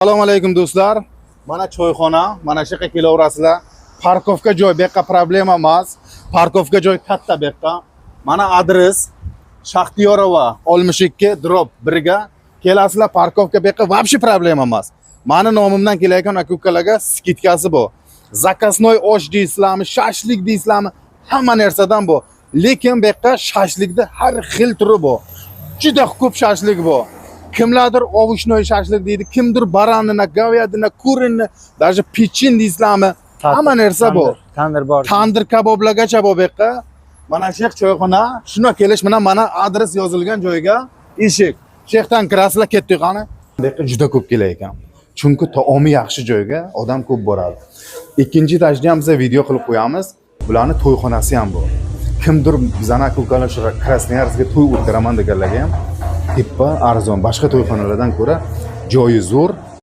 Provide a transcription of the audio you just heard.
Assalomu alaykum do'stlar. Mana choyxona, mana shu yerga kelaverasizlar. Parkovka joy, bu yerga problema emas. Parkovka joy katta bu yerga. Mana adres Shaxtiyorova 62 drop 1 ga kelasizlar. Parkovka bu yerga вообще problema emas. Mani nomimdan kelayotgan aka-ukalarga skidkasi bor. Zakasnoy osh deysizlarmi, shashlik deysizlarmi, hamma narsadan bor. Lekin bu yerga shashlikda har xil turi bor. Juda ko'p shashlik bor. Kimlardir ovishnoy shashlik deydi, kimdir baranini, gavyadini, kurinni, даже pechin deysizlarmi? Hamma narsa bor. Tandir bor. Tandir kaboblargacha bor bu yerga. Mana shu choyxona, shuna kelish bilan mana adres yozilgan joyga eshik. Shu yerdan kirasizlar, ketdik qani. Bu yerga juda ko'p kelar ekan. Chunki taomi yaxshi joyga odam ko'p boradi. Ikkinchi etajda ham biz video qilib qo'yamiz. Bularning to'yxonasi ham bor. Kimdir bizani aka-ukalar shu Krasnoyarskga to'y o'tkaraman deganlarga ham teppa arzon, boshqa to'yxonalardan ko'ra joyi zo'r.